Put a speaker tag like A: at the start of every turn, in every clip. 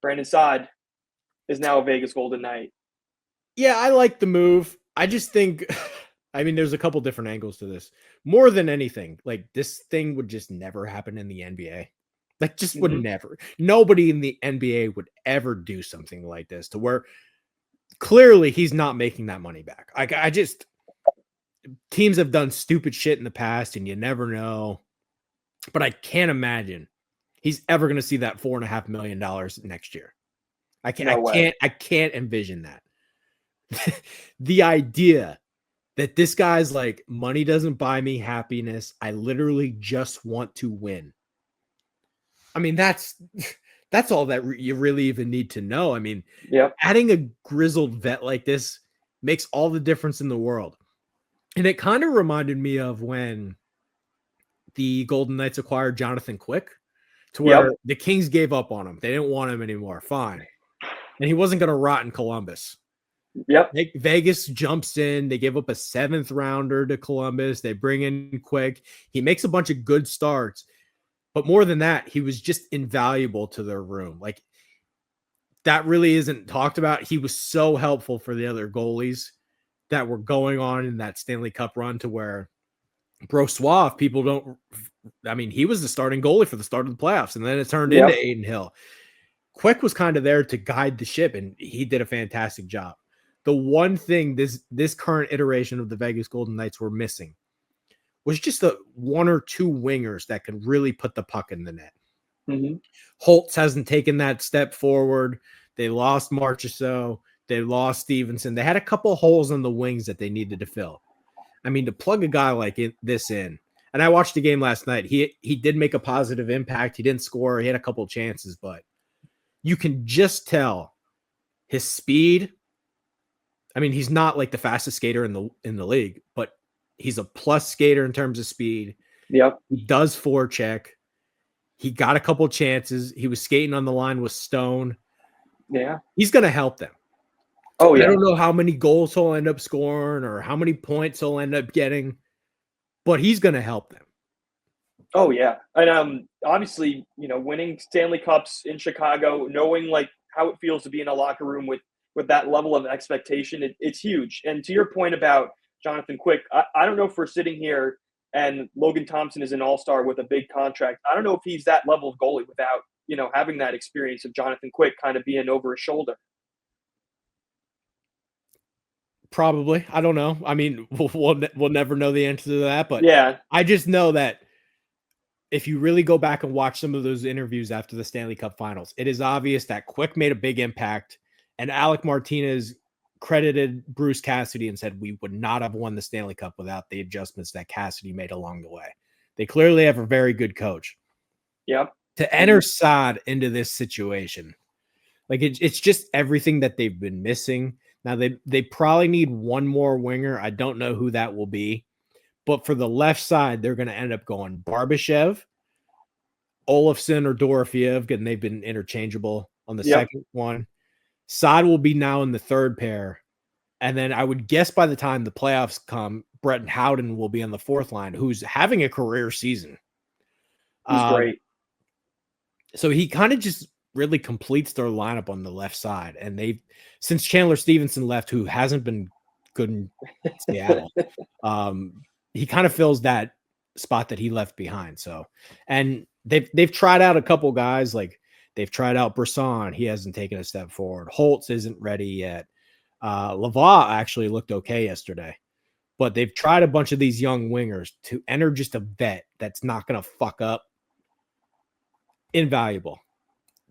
A: Brandon Saad is now a Vegas Golden Knight.
B: Yeah, I like the move. I just think, I mean, there's a couple different angles to this. More than anything, like this thing would just never happen in the NBA. Like, just would never. Nobody in the NBA would ever do something like this to where clearly he's not making that money back. I just, teams have done stupid shit in the past and you never know. But I can't imagine he's ever going to see that $4.5 million next year.
A: No way.
B: I can't envision that. The idea that this guy's like, money doesn't buy me happiness. I literally just want to win. I mean, that's all that you really even need to know. I mean, adding a grizzled vet like this makes all the difference in the world. And it kind of reminded me of when the Golden Knights acquired Jonathan Quick, to where the Kings gave up on him. They didn't want him anymore. Fine. And he wasn't going to rot in Columbus. Vegas jumps in. They give up a 7th rounder to Columbus. They bring in Quick. He makes a bunch of good starts. But more than that, he was just invaluable to their room. Like, that really isn't talked about. He was so helpful for the other goalies that were going on in that Stanley Cup run, to where Brossoit, people don't, I mean, he was the starting goalie for the start of the playoffs, and then it turned into Aiden Hill. Quick was kind of there to guide the ship, and he did a fantastic job. The one thing this current iteration of the Vegas Golden Knights were missing was just the 1 or 2 wingers that could really put the puck in the net. Holtz hasn't taken that step forward. They lost Marchessault. They lost Stevenson. They had a couple holes in the wings that they needed to fill. I mean, to plug a guy like this in, and I watched the game last night, he did make a positive impact. He didn't score. He had a couple chances, but you can just tell his speed. I mean, he's not like the fastest skater in the league, but he's a plus skater in terms of speed. He does forecheck. He got a couple chances. He was skating on the line with Stone. He's going to help them. I don't know how many goals he'll end up scoring or how many points he'll end up getting, but he's going to help them.
A: Oh, yeah. And obviously, you know, winning Stanley Cups in Chicago, knowing like how it feels to be in a locker room with that level of expectation, it's huge. And to your point about Jonathan Quick, I don't know if we're sitting here and Logan Thompson is an all-star with a big contract. I don't know if he's that level of goalie without, you know, having that experience of Jonathan Quick kind of being over his shoulder.
B: Probably. I don't know. I mean, we'll never know the answer to that, but I just know that if you really go back and watch some of those interviews after the Stanley Cup Finals, it is obvious that Quick made a big impact, and Alec Martinez credited Bruce Cassidy and said we would not have won the Stanley Cup without the adjustments that Cassidy made along the way. They clearly have a very good coach. To enter Saad into this situation, like it's just everything that they've been missing. Now, they probably need one more winger. I don't know who that will be. But for the left side, they're going to end up going Barbashev, Olofsson, or Dorofiev, and they've been interchangeable on the second one. Saad will be now in the third pair. And then I would guess by the time the playoffs come, Bretton Howden will be on the fourth line, who's having a career season.
A: He's great.
B: So he kind of just really completes their lineup on the left side. And since Chandler Stevenson left, who hasn't been good in Seattle, he kind of fills that spot that he left behind. So, and they've tried out a couple guys, like they've tried out Brisson. He hasn't taken a step forward. Holtz isn't ready yet. Lavoie actually looked okay yesterday, but they've tried a bunch of these young wingers to enter just a vet that's not going to fuck up. Invaluable.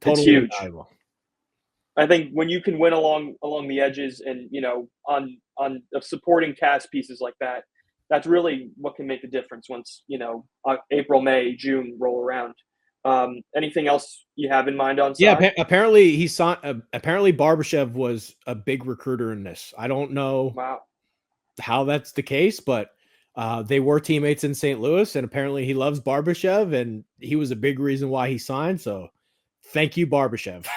B: Totally
A: it's huge.
B: Invaluable.
A: I think when you can win along the edges and, you know, on supporting cast pieces like that, that's really what can make the difference once, you know, April, May, June roll around. Anything else you have in mind on Saad?
B: Yeah, apparently he saw. Apparently Barbashev was a big recruiter in this. I don't know how that's the case, but they were teammates in St. Louis, and apparently he loves Barbashev, and he was a big reason why he signed. So, thank you, Barbashev.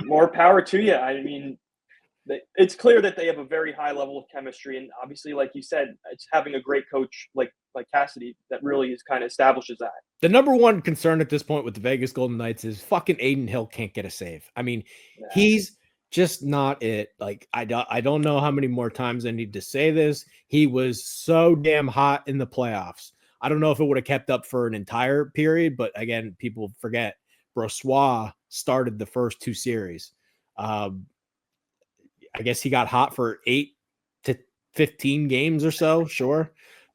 A: more power to you. I mean, it's clear that they have a very high level of chemistry, and obviously, like you said, it's having a great coach like Cassidy that really is kind of establishes that.
B: The number one concern at this point with the Vegas Golden Knights is fucking Aiden Hill can't get a save. I mean,
A: Yeah.
B: he's just not it. Like, I don't know how many more times I need to say this. He was so damn hot in the playoffs. I don't know if it would have kept up for an entire period, but again, people forget Brossois started the first 2 series. I guess he got hot for 8 to 15 games or so, sure.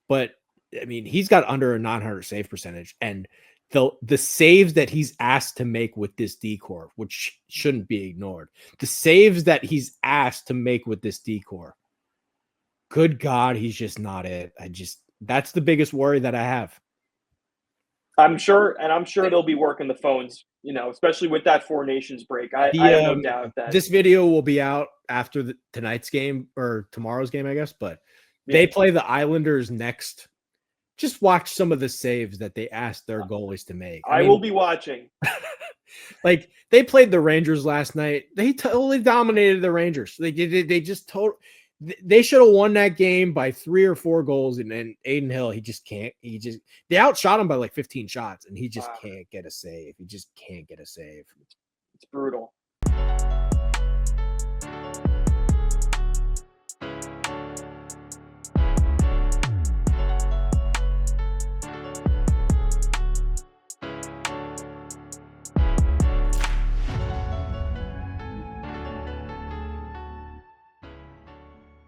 B: But I mean, he's got under a 900 save percentage, and the saves that he's asked to make with this decor, which shouldn't be ignored, the saves that he's asked to make with this decor, good God, he's just not it. That's the biggest worry that I have.
A: I'm sure they'll be working the phones, especially with that Four Nations break. I have no doubt that
B: this video will be out after tonight's game or tomorrow's game, I guess, but
A: yeah.
B: they play the Islanders next. Just watch some of the saves that they asked their goalies to make.
A: I will be watching.
B: Like, they played the Rangers last night. They totally dominated the Rangers. They should have won that game by 3 or 4 goals. And then Aiden Hill, he just can't. They outshot him by like 15 shots, and he just can't get a save. He just can't get a save.
A: It's brutal.